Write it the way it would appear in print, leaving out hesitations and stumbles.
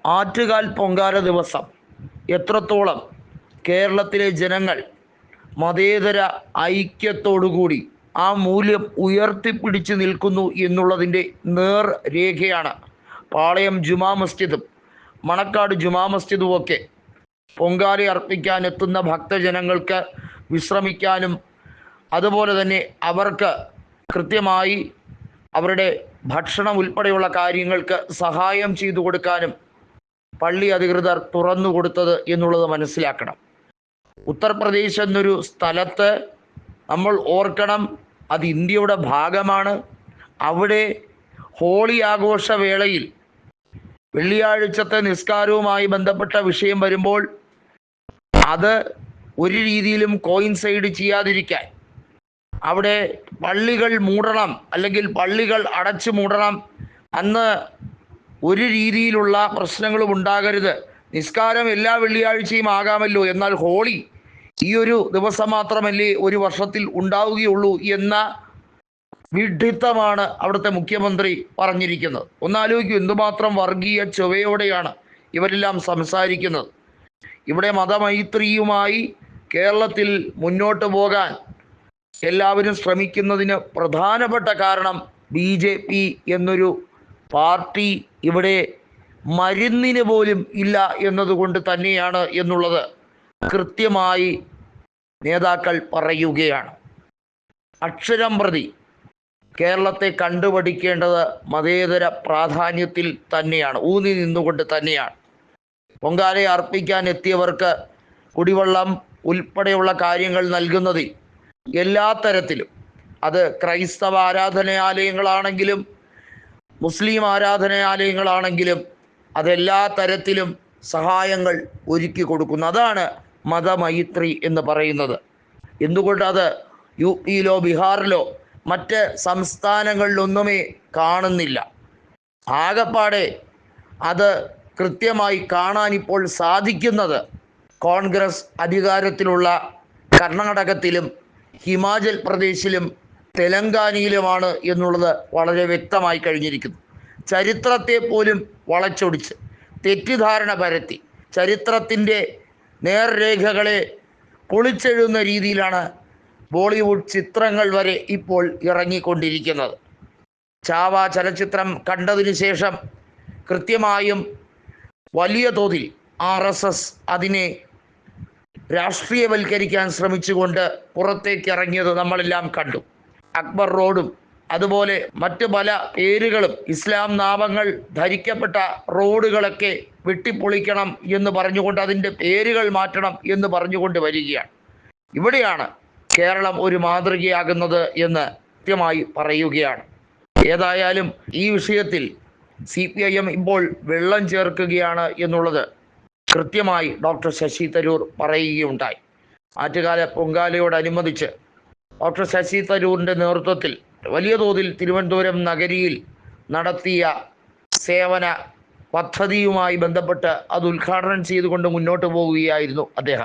ആറ്റുകാൽ പൊങ്കാല ദിവസം എത്രത്തോളം കേരളത്തിലെ ജനങ്ങൾ മതേതര ഐക്യത്തോടുകൂടി ആ മൂല്യം ഉയർത്തിപ്പിടിച്ച് നിൽക്കുന്നു എന്നുള്ളതിൻ്റെ നേർരേഖയാണ് പാളയം ജുമാ മസ്ജിദും മണക്കാട് ജുമാ മസ്ജിദുമൊക്കെ. പൊങ്കാല അർപ്പിക്കാൻ എത്തുന്ന ഭക്തജനങ്ങൾക്ക് വിശ്രമിക്കാനും അതുപോലെ തന്നെ അവർക്ക് കൃത്യമായി അവരുടെ ഭക്ഷണം ഉൾപ്പെടെയുള്ള കാര്യങ്ങൾക്ക് സഹായം ചെയ്തു കൊടുക്കാനും പള്ളി അധികൃതർ തുറന്നു കൊടുത്തത് എന്നുള്ളത് മനസ്സിലാക്കണം. ഉത്തർപ്രദേശ് എന്നൊരു സ്ഥലത്ത് നമ്മൾ ഓർക്കണം, അത് ഇന്ത്യയുടെ ഭാഗമാണ്. അവിടെ ഹോളി ആഘോഷവേളയിൽ വെള്ളിയാഴ്ചത്തെ നിസ്കാരവുമായി ബന്ധപ്പെട്ട വിഷയം വരുമ്പോൾ അത് ഒരു രീതിയിലും കോയിൻസൈഡ് ചെയ്യാതിരിക്കാൻ അവിടെ പള്ളികൾ മൂടണം, അല്ലെങ്കിൽ പള്ളികൾ അടച്ചു മൂടണം. അന്ന് ഒരു രീതിയിലുള്ള പ്രശ്നങ്ങളും ഉണ്ടാകരുത്. നിസ്കാരം എല്ലാ വെള്ളിയാഴ്ചയും ആകാമല്ലോ, എന്നാൽ ഹോളി ഈ ഒരു ദിവസം മാത്രമല്ലേ ഒരു വർഷത്തിൽ ഉണ്ടാവുകയുള്ളൂ എന്ന വിഡ്ഢിത്തമാണ് അവിടുത്തെ മുഖ്യമന്ത്രി പറഞ്ഞിരിക്കുന്നത്. ഒന്നാലോചിക്കൂ, എന്തുമാത്രം വർഗീയ ചൊവ്വയോടെയാണ് ഇവരെല്ലാം സംസാരിക്കുന്നത്. ഇവിടെ മതമൈത്രിയുമായി കേരളത്തിൽ മുന്നോട്ട് പോകാൻ എല്ലാവരും ശ്രമിക്കുന്നതിന് പ്രധാനപ്പെട്ട കാരണം BJP എന്നൊരു പാർട്ടി ഇവിടെ മരുന്നിന് പോലും ഇല്ല എന്നതുകൊണ്ട് തന്നെയാണ് എന്നുള്ളത് കൃത്യമായി നേതാക്കൾ പറയുകയാണ്. അക്ഷരം പ്രതി കേരളത്തെ കണ്ടുപഠിക്കേണ്ടത് മതേതര പ്രാധാന്യത്തിൽ തന്നെയാണ്, ഊന്നി നിന്നുകൊണ്ട് തന്നെയാണ്. പൊങ്കാല അർപ്പിക്കാൻ എത്തിയവർക്ക് കുടിവെള്ളം ഉൾപ്പെടെയുള്ള കാര്യങ്ങൾ നൽകുന്നതിൽ എല്ലാ തരത്തിലും, അത് ക്രൈസ്തവ ആരാധനാലയങ്ങളാണെങ്കിലും മുസ്ലിം ആരാധനാലയങ്ങളാണെങ്കിലും അതെല്ലാ തരത്തിലും സഹായങ്ങൾ ഒരുക്കി കൊടുക്കുന്നു. അതാണ് മതമൈത്രി എന്ന് പറയുന്നത്. എന്തുകൊണ്ടത് UP-യിലോ ബീഹാറിലോ മറ്റ് സംസ്ഥാനങ്ങളിലൊന്നുമേ കാണുന്നില്ല? ആകപ്പാടെ അത് കൃത്യമായി കാണാനിപ്പോൾ സാധിക്കുന്നത് കോൺഗ്രസ് അധികാരത്തിലുള്ള കർണാടകത്തിലും ഹിമാചൽ പ്രദേശിലും തെലങ്കാനയിലുമാണ് എന്നുള്ളത് വളരെ വ്യക്തമായി കഴിഞ്ഞിരിക്കുന്നു. ചരിത്രത്തെ പോലും വളച്ചൊടിച്ച് തെറ്റിദ്ധാരണ പരത്തി ചരിത്രത്തിൻ്റെ നേർരേഖകളെ പൊളിച്ചെഴുതുന്ന രീതിയിലാണ് ബോളിവുഡ് ചിത്രങ്ങൾ വരെ ഇപ്പോൾ ഇറങ്ങിക്കൊണ്ടിരിക്കുന്നത്. ചാവ ചലച്ചിത്രം കണ്ടതിന് ശേഷം കൃത്യമായും വലിയ തോതിൽ RSS അതിനെ രാഷ്ട്രീയവൽക്കരിക്കാൻ ശ്രമിച്ചുകൊണ്ട് പുറത്തേക്ക് ഇറങ്ങിയത് നമ്മളെല്ലാം കണ്ടു. അക്ബർ റോഡും അതുപോലെ മറ്റ് പല പേരുകളും ഇസ്ലാം നാമങ്ങൾ ധരിക്കപ്പെട്ട റോഡുകളൊക്കെ വെട്ടിപ്പൊളിക്കണം എന്ന് പറഞ്ഞുകൊണ്ട് അതിൻ്റെ പേരുകൾ മാറ്റണം എന്ന് പറഞ്ഞുകൊണ്ട് വരികയാണ്. ഇവിടെയാണ് കേരളം ഒരു മാതൃകയാകുന്നത് എന്ന് കൃത്യമായി പറയുകയാണ്. ഏതായാലും ഈ വിഷയത്തിൽ CPIM ഇപ്പോൾ വെള്ളം ചേർക്കുകയാണ് എന്നുള്ളത് കൃത്യമായി ഡോക്ടർ ശശി തരൂർ പറയുകയുണ്ടായി. ആറ്റുകാല പൊങ്കാലയോടനുബന്ധിച്ച് ഡോക്ടർ ശശി തരൂരിൻ്റെ നേതൃത്വത്തിൽ വലിയ തോതിൽ തിരുവനന്തപുരം നഗരിയിൽ നടത്തിയ സേവന പദ്ധതിയുമായി ബന്ധപ്പെട്ട് അത് ഉദ്ഘാടനം ചെയ്തുകൊണ്ട് മുന്നോട്ട് പോവുകയായിരുന്നു അദ്ദേഹം.